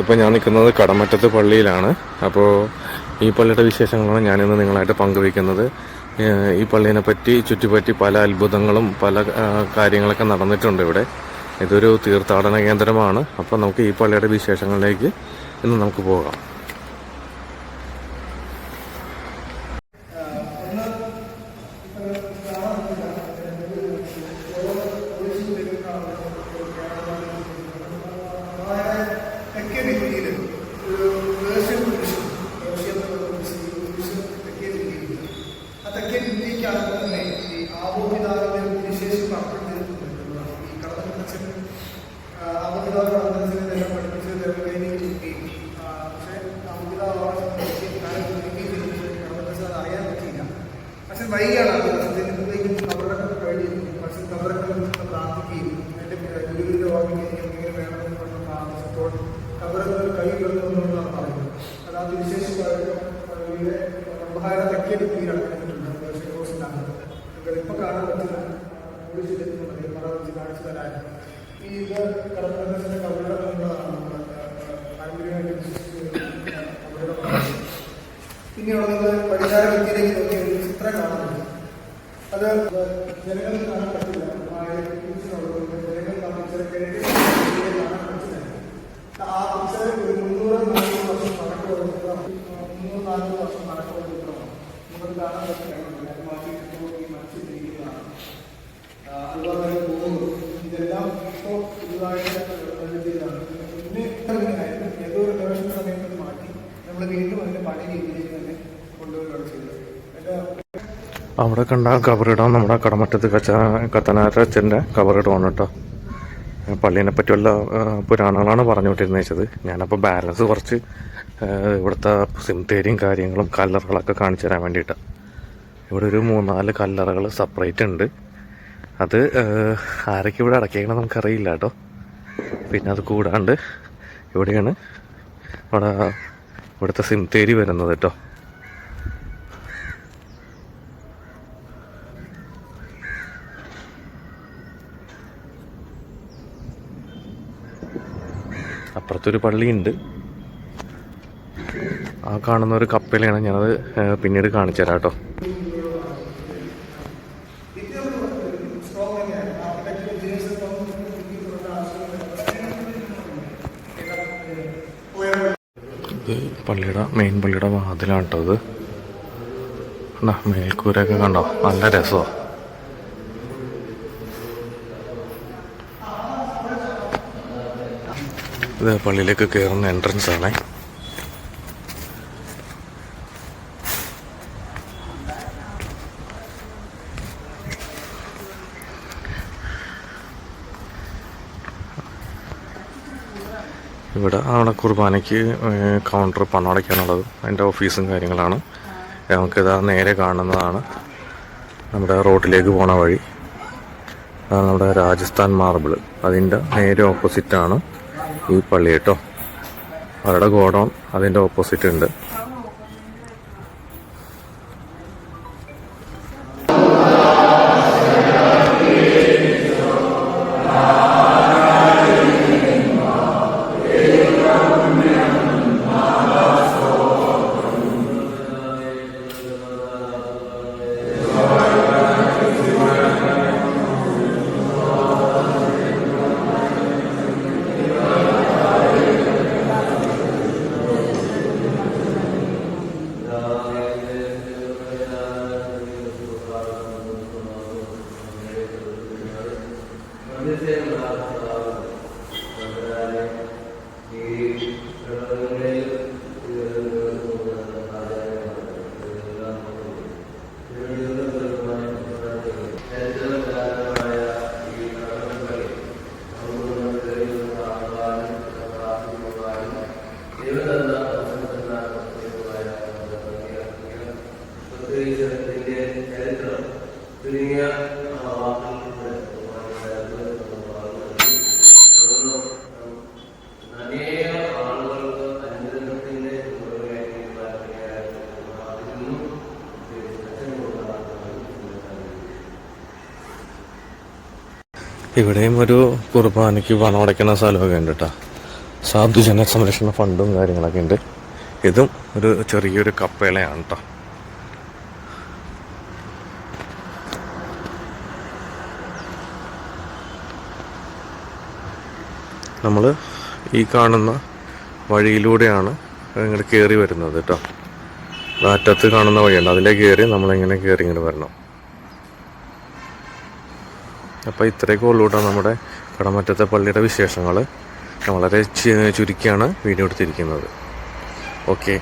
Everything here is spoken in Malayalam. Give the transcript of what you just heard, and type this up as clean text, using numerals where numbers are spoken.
ഇപ്പോൾ ഞാൻ നിൽക്കുന്നത് കടമറ്റത്ത് പള്ളിയിലാണ്. അപ്പോൾ ഈ പള്ളിയുടെ വിശേഷങ്ങളാണ് ഞാനിന്ന് നിങ്ങളായിട്ട് പങ്കുവയ്ക്കുന്നത്. ഈ പള്ളീനെ പറ്റി ചുറ്റിപ്പറ്റി പല അത്ഭുതങ്ങളും പല കാര്യങ്ങളൊക്കെ നടന്നിട്ടുണ്ട് ഇവിടെ. ഇതൊരു തീർത്ഥാടന കേന്ദ്രമാണ്. അപ്പോൾ നമുക്ക് ഈ പള്ളിയുടെ വിശേഷങ്ങളിലേക്ക് ഇന്ന് നമുക്ക് പോകാം. വൈകിയാണ് അവരുടെ കഴിയും. പക്ഷെ കബറൊക്കെ പ്രാർത്ഥിക്കുകയും എൻ്റെ ഗുരുവിൻ്റെ ഓർമ്മയ്ക്ക് എങ്ങനെ വേണമെന്ന് പറഞ്ഞ പ്രാർത്ഥിച്ചപ്പോൾ കബറൊക്കെ കൈ വെക്കുന്നതെന്നാണ് പറയുന്നത്. അതായത് വിശേഷമായിട്ട് നമ്മുടെ തെക്കേ ദിക്കിൽ നടക്കുന്നുണ്ട് ഷെക്കോസിനാണ്. ഇപ്പം കാണാൻ പറ്റില്ല, കാണിച്ചു തരാൻ ഈ ഇത് കടപ്പുറത്തിൻ്റെ കബറുടെ എന്നുള്ളതാണ് പാരമ്പര്യമായിട്ട് വിശ്വസിക്കുന്നത്. അവരുടെ പിന്നെയുള്ളത് പടിഞ്ഞാറ് വ്യക്തിയിലേക്ക് നോക്കിയ ഒരു ചിത്രം കാണുന്നുണ്ട്. അത് ജനങ്ങൾക്ക് കാണാൻ പറ്റില്ല. ജനങ്ങൾ കാണാൻ പറ്റില്ല. ആ പിക്ചർ ഒരു 300-400 വർഷം പഴക്കമുള്ള ചിത്രമാണ്. 300-400 വർഷം പഴക്കമുള്ള ചിത്രമാണ്. നമുക്ക് കാണാൻ പറ്റില്ല. മാറ്റിയിട്ട് മത്സ്യത്തിരിക്കുന്നതാണ്. അതുപോലെ തന്നെ പോകുന്നു. ഇതെല്ലാം ഇപ്പോൾ പുതുതായിട്ട് പ്രകൃതിയിലാണ്. പിന്നെ ഏതോ ഒരു ഗവേഷണ സമയത്ത് മാറ്റി നമ്മൾ വീണ്ടും അതിൻ്റെ പഴയ രീതിയിലേക്ക് തന്നെ കൊണ്ടുവരികയാണ് ചെയ്തത്. അവിടെ കണ്ട കബറിടം നമ്മുടെ കടമറ്റത്ത് കത്തനാരച്ചൻ്റെ കബറിടമാണ് കേട്ടോ. പള്ളീനെ പറ്റിയുള്ള പുരാണങ്ങളാണ് പറഞ്ഞുകൊണ്ടിരുന്നത്. ഞാനപ്പോൾ ബാലൻസ് കുറച്ച് ഇവിടുത്തെ സിംതേരിയും കാര്യങ്ങളും കല്ലറകളൊക്കെ കാണിച്ചു തരാൻ വേണ്ടിയിട്ടാണ്. ഇവിടെ ഒരു 3-4 കല്ലറകൾ സെപ്പറേറ്റ് ഉണ്ട്. അത് ആരൊക്കെ ഇവിടെ അടക്കിയേക്കണം നമുക്കറിയില്ല കേട്ടോ. പിന്നെ അത് കൂടാണ്ട് ഇവിടെയാണ് ഇവിടുത്തെ സിംതേരി വരുന്നത് കേട്ടോ. അപ്പുറത്തൊരു പള്ളിയുണ്ട്. ആ കാണുന്ന ഒരു കപ്പലാണ്. ഞാനത് പിന്നീട് കാണിച്ചു തരാം കേട്ടോ. ഇത് പള്ളിയുടെ വാതിലാണ് കേട്ടോ. ഇത് മേൽക്കൂരൊക്കെ കണ്ടോ, നല്ല രസമാണ്. ഇത് പള്ളിയിലേക്ക് കയറുന്ന എൻട്രൻസ് ആണ്. അവിടെ കുർബാനയ്ക്ക് കൗണ്ടർ പണം അടയ്ക്കാനുള്ളത് അതിൻ്റെ ഓഫീസും കാര്യങ്ങളാണ്. നമുക്കിതാ നേരെ കാണുന്നതാണ് നമ്മുടെ റോഡിലേക്ക് പോണ വഴി. അതാണ് നമ്മുടെ രാജസ്ഥാൻ മാർബിൾ. അതിൻ്റെ നേരെ ഓപ്പോസിറ്റാണ് ഈ പള്ളി കേട്ടോ. അവരുടെ ഗോഡൗൺ അതിൻ്റെ ഓപ്പോസിറ്റ് ഉണ്ട്. ഇവിടെയും ഒരു കുർബാനയ്ക്ക് പണം അടയ്ക്കുന്ന സ്ഥലമൊക്കെ ഉണ്ട് കേട്ടോ. സാധുജന സംരക്ഷണ ഫണ്ടും കാര്യങ്ങളൊക്കെ ഉണ്ട്. ഇതും ഒരു ചെറിയൊരു കപ്പേളയാണ് കേട്ടോ. നമ്മൾ ഈ കാണുന്ന വഴിയിലൂടെയാണ് ഇങ്ങോട്ട് കയറി വരുന്നത് കേട്ടോ. അറ്റത്ത് കാണുന്ന വഴിയുണ്ട്, അതിൻ്റെ കയറി നമ്മളിങ്ങനെ കയറി ഇങ്ങോട്ട് വരണം. അപ്പോൾ ഇത്രയൊക്കെ ഉള്ളൂട്ടോ നമ്മുടെ കടമറ്റത്തെ പള്ളിയുടെ വിശേഷങ്ങൾ. വളരെ ചുരുക്കിയാണ് വീഡിയോ എടുത്തിരിക്കുന്നത്. ഓക്കെ.